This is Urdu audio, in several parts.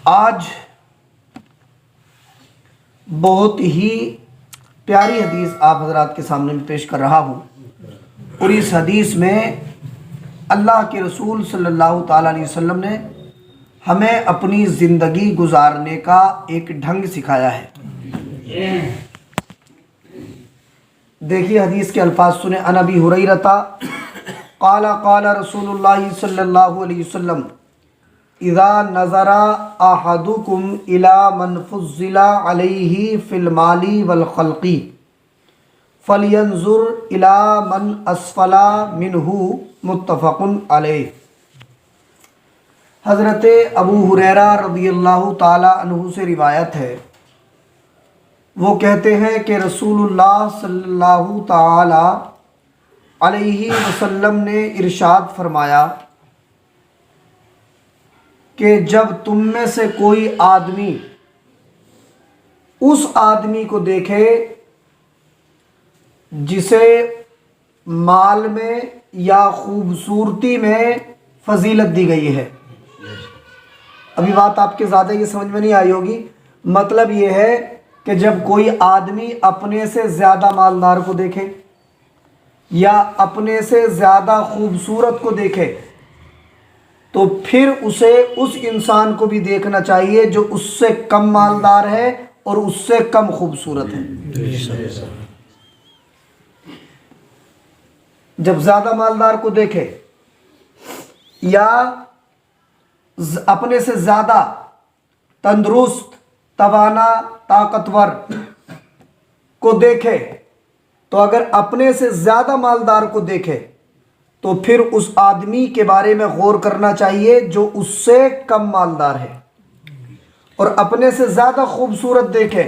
آج بہت ہی پیاری حدیث آپ حضرات کے سامنے میں پیش کر رہا ہوں، اور اس حدیث میں اللہ کے رسول صلی اللہ تعالیٰ علیہ وسلم نے ہمیں اپنی زندگی گزارنے کا ایک ڈھنگ سکھایا ہے۔ دیکھیے حدیث کے الفاظ سنیں۔ عن ابی ہریرہ قال قال رسول اللہ صلی اللہ علیہ وسلم اذا نظر احدکم الى من فضل علیہ فی المال والخلق فلینظر الى من اسفل منہ، متفق علیہ۔ حضرت ابو ہریرہ رضی اللہ تعالی عنہ سے روایت ہے، وہ کہتے ہیں کہ رسول اللہ صلی اللہ تعالی علیہ وسلم نے ارشاد فرمایا کہ جب تم میں سے کوئی آدمی اس آدمی کو دیکھے جسے مال میں یا خوبصورتی میں فضیلت دی گئی ہے۔ ابھی بات آپ کے زیادہ یہ سمجھ میں نہیں آئی ہوگی۔ مطلب یہ ہے کہ جب کوئی آدمی اپنے سے زیادہ مالدار کو دیکھے یا اپنے سے زیادہ خوبصورت کو دیکھے تو پھر اسے اس انسان کو بھی دیکھنا چاہیے جو اس سے کم مالدار ہے اور اس سے کم خوبصورت ہے۔ جب زیادہ مالدار کو دیکھے یا اپنے سے زیادہ تندرست، توانا، طاقتور کو دیکھے تو اگر اپنے سے زیادہ مالدار کو دیکھے تو پھر اس آدمی کے بارے میں غور کرنا چاہیے جو اس سے کم مالدار ہے، اور اپنے سے زیادہ خوبصورت دیکھے،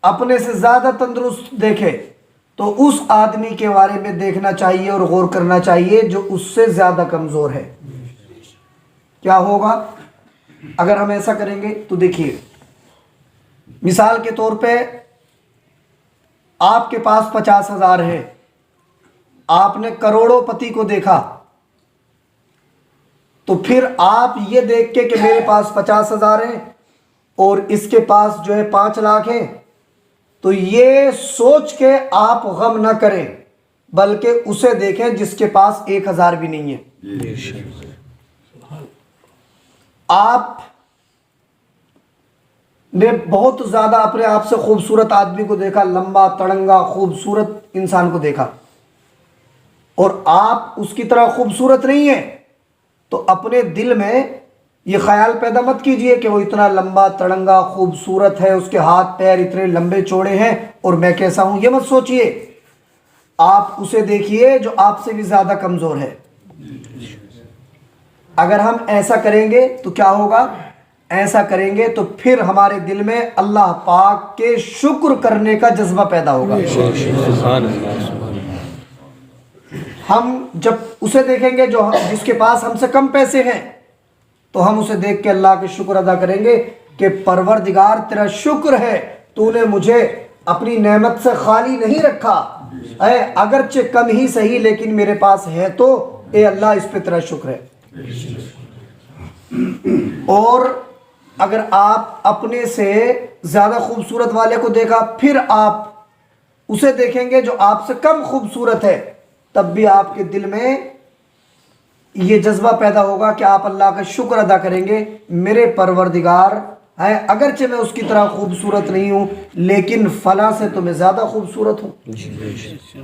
اپنے سے زیادہ تندرست دیکھے تو اس آدمی کے بارے میں دیکھنا چاہیے اور غور کرنا چاہیے جو اس سے زیادہ کمزور ہے۔ کیا ہوگا اگر ہم ایسا کریں گے؟ تو دیکھیے، مثال کے طور پہ آپ کے پاس 50,000 ہے، آپ نے کروڑوں پتی کو دیکھا تو پھر آپ یہ دیکھ کے کہ میرے پاس 50,000 ہیں اور اس کے پاس جو ہے 5 لاکھ ہیں، تو یہ سوچ کے آپ غم نہ کریں بلکہ اسے دیکھیں جس کے پاس 1,000 بھی نہیں ہے۔ آپ نے بہت زیادہ اپنے آپ سے خوبصورت آدمی کو دیکھا، لمبا تڑنگا خوبصورت انسان کو دیکھا، اور آپ اس کی طرح خوبصورت نہیں ہیں، تو اپنے دل میں یہ خیال پیدا مت کیجئے کہ وہ اتنا لمبا تڑنگا خوبصورت ہے، اس کے ہاتھ پیر اتنے لمبے چوڑے ہیں اور میں کیسا ہوں، یہ مت سوچئے۔ آپ اسے دیکھیے جو آپ سے بھی زیادہ کمزور ہے۔ اگر ہم ایسا کریں گے تو کیا ہوگا؟ ایسا کریں گے تو پھر ہمارے دل میں اللہ پاک کے شکر کرنے کا جذبہ پیدا ہوگا۔ ہم جب اسے دیکھیں گے جو جس کے پاس ہم سے کم پیسے ہیں تو ہم اسے دیکھ کے اللہ کے شکر ادا کریں گے کہ پروردگار تیرا شکر ہے، تو نے مجھے اپنی نعمت سے خالی نہیں رکھا، اے اگرچہ کم ہی صحیح لیکن میرے پاس ہے تو اے اللہ اس پہ تیرا شکر ہے۔ اور اگر آپ اپنے سے زیادہ خوبصورت والے کو دیکھا پھر آپ اسے دیکھیں گے جو آپ سے کم خوبصورت ہے، تب بھی آپ کے دل میں یہ جذبہ پیدا ہوگا کہ آپ اللہ کا شکر ادا کریں گے، میرے پروردگار ہے، اگرچہ میں اس کی طرح خوبصورت نہیں ہوں لیکن فلاں سے تو میں زیادہ خوبصورت ہوں،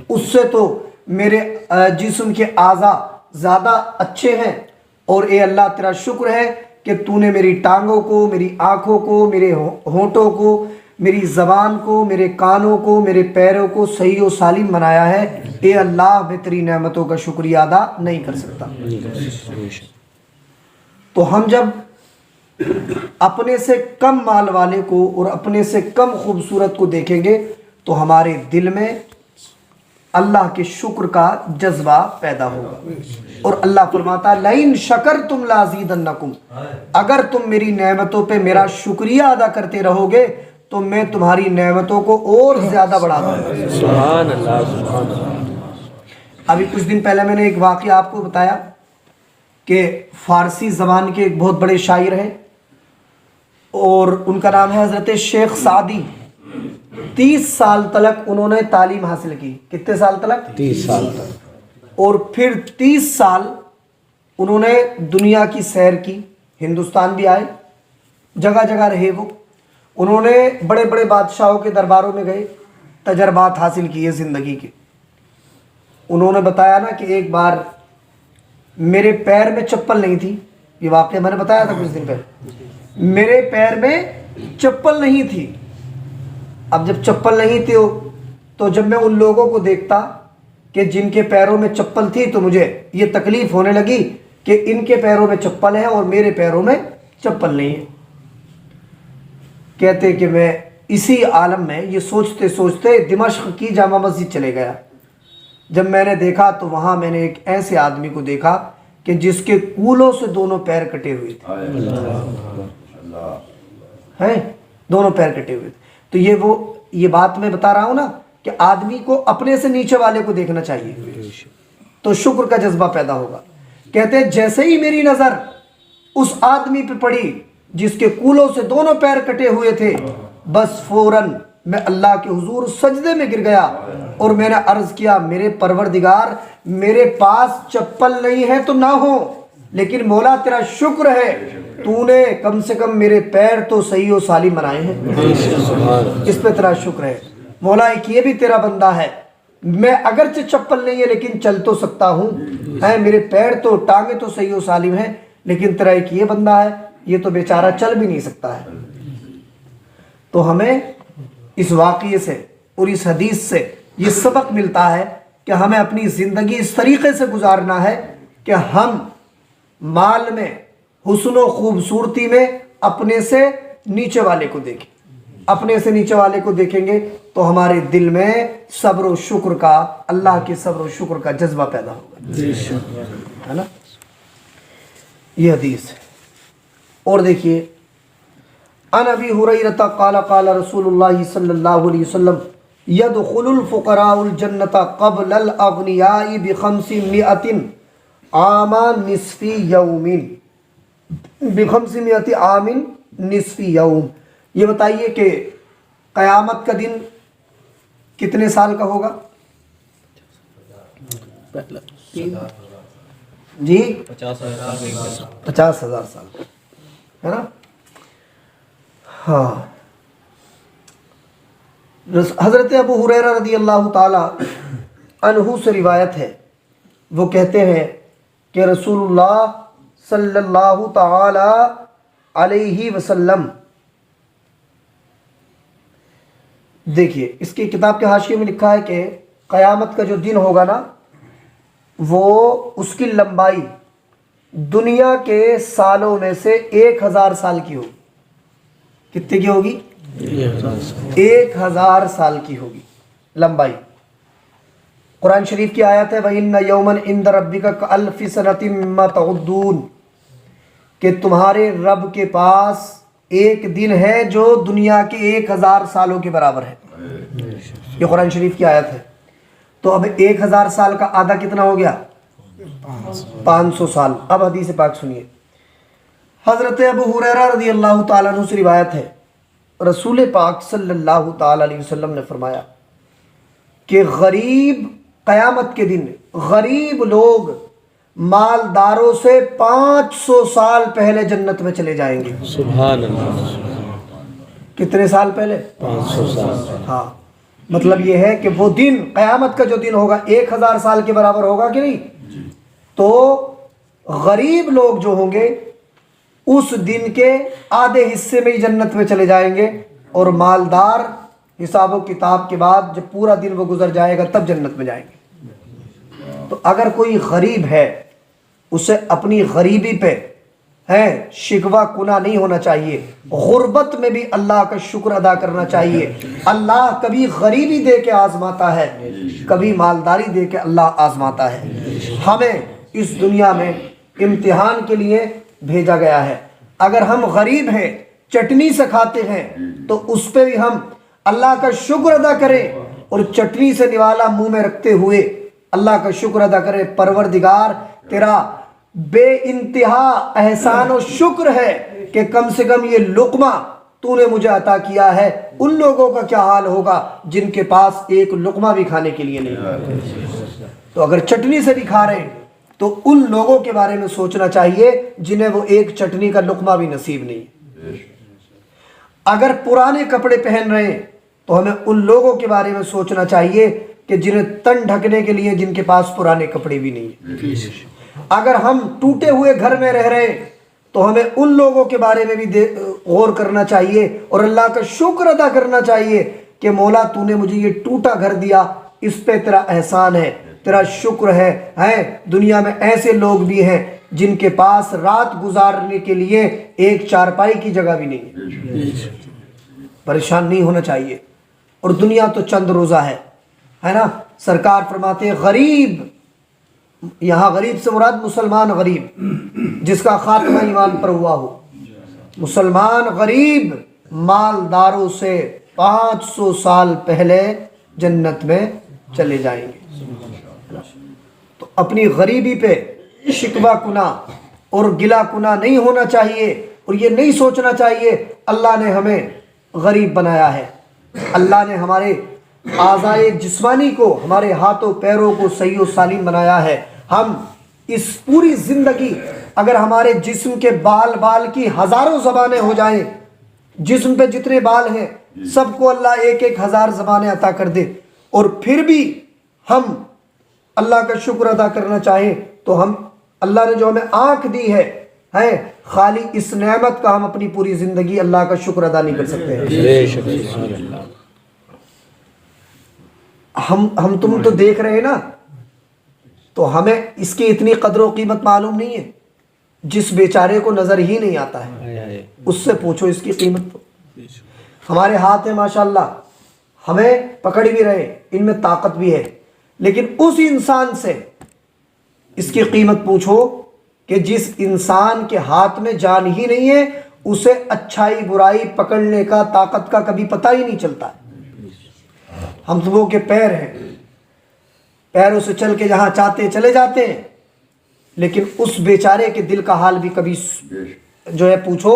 اس سے تو میرے جسم کے اعضاء زیادہ اچھے ہیں، اور اے اللہ تیرا شکر ہے کہ تو نے میری ٹانگوں کو، میری آنکھوں کو، میرے ہونٹوں کو، میری زبان کو، میرے کانوں کو، میرے پیروں کو صحیح و سالم بنایا ہے، اے اللہ میں تیری نعمتوں کا شکریہ ادا نہیں کر سکتا۔ تو ہم جب اپنے سے کم مال والے کو اور اپنے سے کم خوبصورت کو دیکھیں گے تو ہمارے دل میں اللہ کے شکر کا جذبہ پیدا ہوگا، اور اللہ فرماتا ہے لَإِن شَكَرْتُمْ لَأَزِيدَنَّكُمْ، اگر تم میری نعمتوں پہ میرا شکریہ ادا کرتے رہو گے تو میں تمہاری نعمتوں کو اور زیادہ بڑھا دوں گا۔ سبحان اللہ، سبحان اللہ۔ ابھی کچھ دن پہلے میں نے ایک واقعہ آپ کو بتایا کہ فارسی زبان کے ایک بہت بڑے شاعر ہیں، اور ان کا نام ہے حضرت شیخ سعدی. 30 سال تک انہوں نے تعلیم حاصل کی. کتنے سال تک؟ 30 سال تک. اور پھر 30 سال انہوں نے دنیا کی سیر کی، ہندوستان بھی آئے، جگہ جگہ رہے وہ. انہوں نے بڑے بڑے بادشاہوں کے درباروں میں گئے، تجربات حاصل کیے زندگی کے. انہوں نے بتایا نا کہ ایک بار میرے پیر میں چپل نہیں تھی. یہ واقعہ میں نے بتایا تھا کچھ دن پہلے. میرے پیر میں چپل نہیں تھی. اب جب چپل نہیں تھی تو جب میں ان لوگوں کو دیکھتا کہ جن کے پیروں میں چپل تھی تو مجھے یہ تکلیف ہونے لگی کہ ان کے پیروں میں چپل ہے اور میرے پیروں میں چپل نہیں ہے. کہتے کہ میں اسی عالم میں یہ سوچتے سوچتے دمشق کی جامع مسجد چلے گیا. جب میں نے دیکھا تو وہاں میں نے ایک ایسے آدمی کو دیکھا کہ جس کے کولوں سے دونوں پیر کٹے ہوئے تھے. ہیں دونوں پیر کٹے ہوئے تھے. تو یہ بات میں بتا رہا ہوں نا کہ آدمی کو اپنے سے نیچے والے کو دیکھنا چاہیے تو شکر کا جذبہ پیدا ہوگا. کہتے ہیں جیسے ہی میری نظر اس آدمی پہ پڑی جس کے کولوں سے دونوں پیر کٹے ہوئے تھے، بس فوراً میں اللہ کے حضور سجدے میں گر گیا اور میں نے عرض کیا میرے پروردگار میرے پاس چپل نہیں ہے تو نہ ہو، لیکن مولا تیرا شکر ہے تو نے کم سے کم میرے پیر تو صحیح و سالم بنائے ہیں. اس پہ تیرا شکر ہے مولا. ایک یہ بھی تیرا بندہ ہے، میں اگرچہ چپل نہیں ہے لیکن چل تو سکتا ہوں، میرے پیر تو ٹانگیں تو صحیح و سالم ہیں، لیکن تیرا ایک یہ بندہ ہے یہ تو بیچارہ چل بھی نہیں سکتا ہے. تو ہمیں اس واقعے سے اور اس حدیث سے یہ سبق ملتا ہے کہ ہمیں اپنی زندگی اس طریقے سے گزارنا ہے کہ ہم مال میں، حسن و خوبصورتی میں اپنے سے نیچے والے کو دیکھیں. اپنے سے نیچے والے کو دیکھیں گے تو ہمارے دل میں صبر و شکر کا، اللہ کے صبر و شکر کا جذبہ پیدا ہوگا، ہے نا. یہ حدیث ہے. اور دیکھیے عن ابی ہریرہ قال قال رسول اللہ صلی اللہ علیہ وسلم يدخل الفقراء الجنة قبل الاغنیاء ب500 عاما نصف یوم. ب500 عام نصف یوم. یہ بتائیے کہ قیامت کا دن کتنے سال کا ہوگا؟ جی 50,000 سال ہے نا. ہاں. حضرت ابو ہریرہ رضی اللہ تعالی عنہ سے روایت ہے، وہ کہتے ہیں کہ رسول اللہ صلی اللہ تعالی علیہ وسلم، دیکھیے اس کی کتاب کے حاشیے میں لکھا ہے کہ قیامت کا جو دن ہوگا نا وہ اس کی لمبائی دنیا کے سالوں میں سے 1000 سال کی ہوگی. کتنے کی ہوگی؟ 1000 سال کی ہوگی لمبائی. قرآن شریف کی آیت ہے وَإِنَّ يَوْمًا عِنْدَ رَبِّكَ كَأَلْفِ سَنَةٍ مِّمَّا تَعُدُّونَ، کہ تمہارے رب کے پاس ایک دن ہے جو دنیا کے 1000 سالوں کے برابر ہے. یہ قرآن شریف کی آیت ہے. تو اب 1000 سال کا آدھا کتنا ہو گیا؟ 500 سال. اب حدیث پاک سنیے. حضرت ابو ہریرہ رضی اللہ تعالیٰ عنہ سے روایت ہے، رسول پاک صلی اللہ تعالیٰ علیہ وسلم نے فرمایا کہ غریب، قیامت کے دن غریب لوگ مالداروں سے 500 سال پہلے جنت میں چلے جائیں گے. سبحان اللہ. کتنے سال پہلے؟ 500 سال. ہاں، مطلب یہ ہے کہ وہ دن، قیامت کا جو دن ہوگا 1000 سال کے برابر ہوگا کہ نہیں. تو غریب لوگ جو ہوں گے اس دن کے آدھے حصے میں ہی جنت میں چلے جائیں گے، اور مالدار حساب و کتاب کے بعد جب پورا دن وہ گزر جائے گا تب جنت میں جائیں گے. تو اگر کوئی غریب ہے اسے اپنی غریبی پہ شکوہ کنا نہیں ہونا چاہیے. غربت میں بھی اللہ کا شکر ادا کرنا چاہیے. اللہ کبھی غریبی دے کے آزماتا ہے، کبھی مالداری دے کے اللہ آزماتا ہے. ہمیں اس دنیا میں امتحان کے لیے بھیجا گیا ہے. اگر ہم غریب ہیں، چٹنی سے کھاتے ہیں، تو اس پہ بھی ہم اللہ کا شکر ادا کریں، اور چٹنی سے نوالا منہ میں رکھتے ہوئے اللہ کا شکر ادا کریں. پروردگار تیرا بے انتہا احسان و شکر ہے کہ کم سے کم یہ لقمہ تو نے مجھے عطا کیا ہے، ان لوگوں کا کیا حال ہوگا جن کے پاس ایک لقمہ بھی کھانے کے لیے نہیں ہے۔ تو اگر چٹنی سے بھی کھا رہے ہیں تو ان لوگوں کے بارے میں سوچنا چاہیے جنہیں وہ ایک چٹنی کا لقمہ بھی نصیب نہیں۔ اگر پرانے کپڑے پہن رہے ہیں تو ہمیں ان لوگوں کے بارے میں سوچنا چاہیے کہ جنہیں تن ڈھکنے کے لیے جن کے پاس پرانے کپڑے بھی نہیں ہیں۔ اگر ہم ٹوٹے ہوئے گھر میں رہ رہے ہیں تو ہمیں ان لوگوں کے بارے میں بھی غور کرنا چاہیے اور اللہ کا شکر ادا کرنا چاہیے کہ مولا تو نے مجھے یہ ٹوٹا گھر دیا، اس پہ تیرا احسان ہے، تیرا شکر ہے۔ دنیا میں ایسے لوگ بھی ہیں جن کے پاس رات گزارنے کے لیے ایک چارپائی کی جگہ بھی نہیں ہے۔ پریشان نہیں ہونا چاہیے، اور دنیا تو چند روزہ ہے نا۔ سرکار فرماتے ہیں غریب، یہاں غریب سے مراد مسلمان غریب جس کا خاتمہ ایمان پر ہوا ہو، مسلمان غریب مالداروں سے 500 سال پہلے جنت میں چلے جائیں گے۔ تو اپنی غریبی پہ شکوہ کنا اور گلہ کنا نہیں ہونا چاہیے، اور یہ نہیں سوچنا چاہیے اللہ نے ہمیں غریب بنایا ہے، اللہ نے ہمارے اعضائے جسمانی کو، ہمارے ہاتھوں پیروں کو صحیح و سالم بنایا ہے۔ ہم اس پوری زندگی اگر ہمارے جسم کے بال کی ہزاروں زبانیں ہو جائیں، جسم پہ جتنے بال ہیں سب کو اللہ 1000 زبانیں عطا کر دے، اور پھر بھی ہم اللہ کا شکر ادا کرنا چاہیں تو ہم اللہ نے جو ہمیں آنکھ دی ہے خالی اس نعمت کا ہم اپنی پوری زندگی اللہ کا شکر ادا نہیں کر سکتے ہیں۔ ہم تم تو دیکھ رہے ہیں نا، تو ہمیں اس کی اتنی قدر و قیمت معلوم نہیں ہے۔ جس بیچارے کو نظر ہی نہیں آتا ہے اس سے پوچھو اس کی قیمت۔ تو ہمارے ہاتھ ہیں ماشاءاللہ، ہمیں پکڑ بھی رہے، ان میں طاقت بھی ہے، لیکن اس انسان سے اس کی قیمت پوچھو کہ جس انسان کے ہاتھ میں جان ہی نہیں ہے، اسے اچھائی برائی پکڑنے کا، طاقت کا کبھی پتہ ہی نہیں چلتا ہے۔ ہم لوگوں کے پیر ہیں، پیروں سے چل کے جہاں چاہتے چلے جاتے ہیں، لیکن اس بیچارے کے دل کا حال بھی کبھی جو ہے پوچھو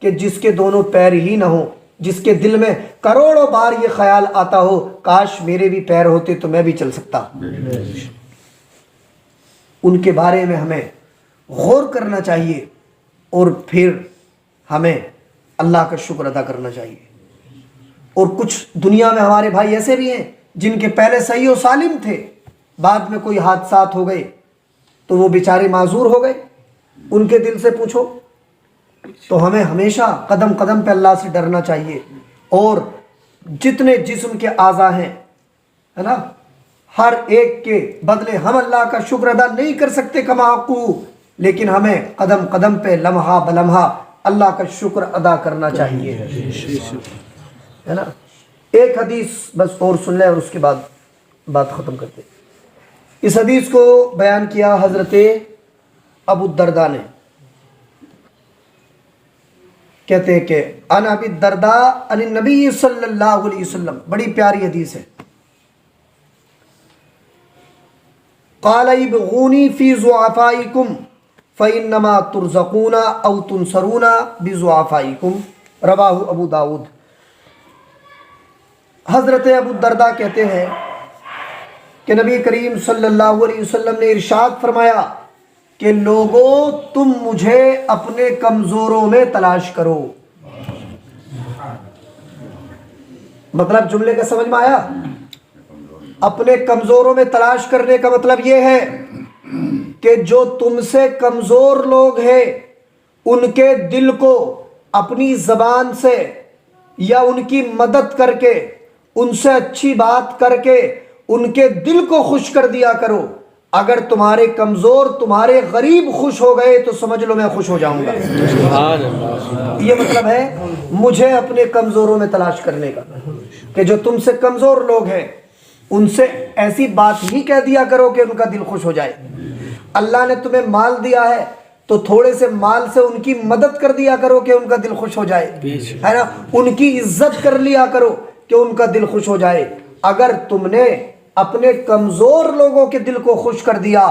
کہ جس کے دونوں پیر ہی نہ ہوں، جس کے دل میں کروڑوں بار یہ خیال آتا ہو کاش میرے بھی پیر ہوتے تو میں بھی چل سکتا۔ ان کے بارے میں ہمیں غور کرنا چاہیے، اور پھر ہمیں اللہ کا شکر ادا کرنا چاہیے۔ اور کچھ دنیا میں ہمارے بھائی ایسے بھی ہیں جن کے پہلے صحیح و سالم تھے، بعد میں کوئی حادثات ہو گئے تو وہ بیچارے معذور ہو گئے، ان کے دل سے پوچھو۔ تو ہمیں ہمیشہ قدم قدم پہ اللہ سے ڈرنا چاہیے، اور جتنے جسم کے اعضاء ہیں ہے نا، ہر ایک کے بدلے ہم اللہ کا شکر ادا نہیں کر سکتے کما حقہ، لیکن ہمیں قدم قدم پہ لمحہ بلمحہ اللہ کا شکر ادا کرنا چاہیے، ہے نا۔ ایک حدیث بس اور سن لیں اور اس کے بعد بات ختم کرتے ہیں۔ اس حدیث کو بیان کیا حضرت ابو الدرداء نے، کہتے ہیں کہ عن ابی الدرداء عن النبی صلی اللہ علیہ وسلم، بڑی پیاری حدیث ہے۔ قال ابغونی فی ضعفائکم فانما ترزقون او تنصرون بضعفائکم، رواہ ابو داؤد۔ حضرت ابو الدرداء کہتے ہیں کہ نبی کریم صلی اللہ علیہ وسلم نے ارشاد فرمایا کہ لوگوں تم مجھے اپنے کمزوروں میں تلاش کرو۔ مطلب جملے کا سمجھ میں آیا؟ اپنے کمزوروں میں تلاش کرنے کا مطلب یہ ہے کہ جو تم سے کمزور لوگ ہیں ان کے دل کو اپنی زبان سے یا ان کی مدد کر کے، ان سے اچھی بات کر کے ان کے دل کو خوش کر دیا کرو۔ اگر تمہارے کمزور تمہارے غریب خوش ہو گئے تو سمجھ لو میں خوش ہو جاؤں گا۔ یہ مطلب ہے مجھے اپنے کمزوروں میں تلاش کرنے کا، کہ جو تم سے کمزور لوگ ہیں ان سے ایسی بات ہی کہہ دیا کرو کہ ان کا دل خوش ہو جائے۔ اللہ نے تمہیں مال دیا ہے تو تھوڑے سے مال سے ان کی مدد کر دیا کرو کہ ان کا دل خوش ہو جائے، ہے نا۔ ان کی عزت کر لیا کرو کہ ان کا دل خوش ہو جائے۔ اگر تم نے اپنے کمزور لوگوں کے دل کو خوش کر دیا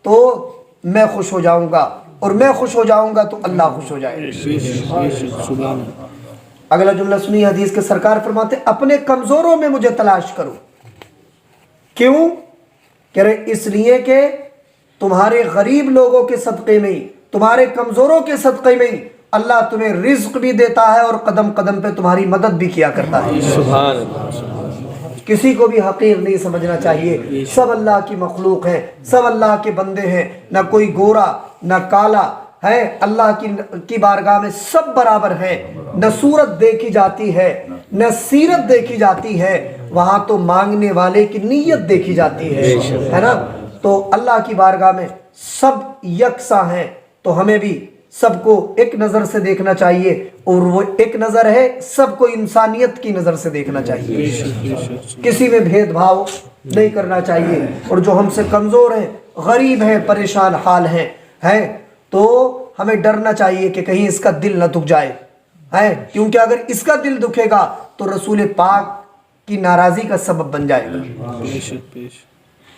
تو میں خوش ہو جاؤں گا، اور میں خوش ہو جاؤں گا تو اللہ خوش ہو جائے گا۔ اگلا جملہ سنی حدیث کے سرکار فرماتے اپنے کمزوروں میں مجھے تلاش کرو۔ کیوں؟ کہہ رہے اس لیے کہ تمہارے غریب لوگوں کے صدقے میں ہی، تمہارے کمزوروں کے صدقے میں ہی اللہ تمہیں رزق بھی دیتا ہے اور قدم قدم پہ تمہاری مدد بھی کیا کرتا ہے۔ سبحان اللہ۔ کسی کو بھی حقیر نہیں سمجھنا چاہیے، سب اللہ کی مخلوق ہیں، سب اللہ کے بندے ہیں، نہ کوئی گورا نہ کالا ہے، اللہ کی بارگاہ میں سب برابر ہیں۔ نہ صورت دیکھی جاتی ہے نہ سیرت دیکھی جاتی ہے، وہاں تو مانگنے والے کی نیت دیکھی جاتی ہے نا۔ تو اللہ کی بارگاہ میں سب یکساں ہیں، تو ہمیں بھی سب کو ایک نظر سے دیکھنا چاہیے، اور وہ ایک نظر ہے سب کو انسانیت کی نظر سے دیکھنا چاہیے، کسی میں بھید بھاؤ نہیں کرنا چاہیے۔ اور جو ہم سے کمزور ہیں، غریب ہیں، پریشان حال ہیں تو ہمیں ڈرنا چاہیے کہ کہیں اس کا دل نہ دکھ جائے، کیونکہ اگر اس کا دل دکھے گا تو رسول پاک کی ناراضی کا سبب بن جائے گا،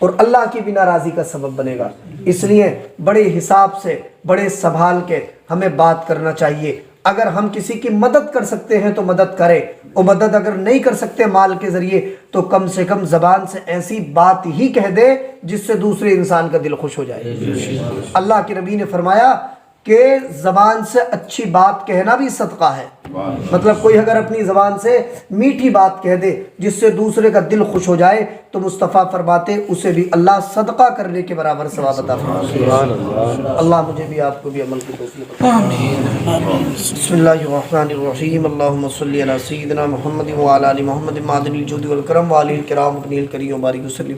اور اللہ کی بھی ناراضی کا سبب بنے گا۔ اس لیے بڑے حساب سے، بڑے سنبھال کے ہمیں بات کرنا چاہیے۔ اگر ہم کسی کی مدد کر سکتے ہیں تو مدد کریں، اور مدد اگر نہیں کر سکتے مال کے ذریعے تو کم سے کم زبان سے ایسی بات ہی کہہ دے جس سے دوسرے انسان کا دل خوش ہو جائے۔ اللہ کے نبی نے فرمایا کہ زبان سے اچھی بات کہنا بھی صدقہ ہے، مطلب کوئی اگر اپنی زبان سے میٹھی بات کہہ دے جس سے دوسرے کا دل خوش ہو جائے تو مصطفیٰ فرماتے اسے بھی اللہ صدقہ کرنے کے برابر ثواب عطا فرمائے۔ اللہ مجھے بھی آپ کو بھی عمل کی توفیق عطا فرمائے۔ بسم اللہ الرحمن الرحیم، اللہم صلی علی سیدنا محمد وعلی آل محمد معدن الجود والکرم وعلی الکرام ابن الکریم وبارک وسلم۔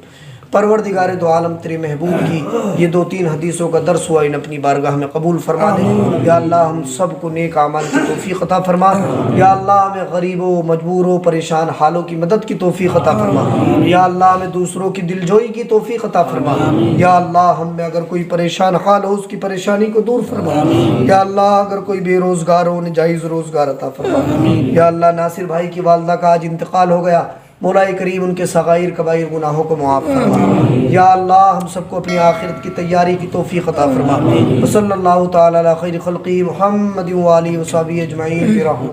پروردگار دو عالم تیرے محبوب کی یہ 2-3 حدیثوں کا درس ہوا، ان اپنی بارگاہ میں قبول فرما دے۔ یا اللہ ہم سب کو نیک اعمال کی توفیق عطا فرما۔ یا اللہ ہمیں غریبوں، مجبوروں، پریشان حالوں کی مدد کی توفیق عطا فرما۔ یا اللہ ہمیں دوسروں کی دلجوئی کی توفیق عطا فرما۔ یا اللہ ہم میں اگر کوئی پریشان حال ہو اس کی پریشانی کو دور فرما۔ یا اللہ اگر کوئی بے روزگار ہو انہیں جائز روزگار عطا فرما۔ یا اللہ ناصر بھائی کی والدہ کا آج انتقال ہو گیا، مولا کریم ان کے صغائر کبائر گناہوں کو معاف فرما۔ یا اللہ ہم سب کو اپنی آخرت کی تیاری کی توفیق عطا فرما۔ وصلی اللہ تعالی علی خیر خلقہ محمد و آلہ و صحبہ اجمعین برحمتہ۔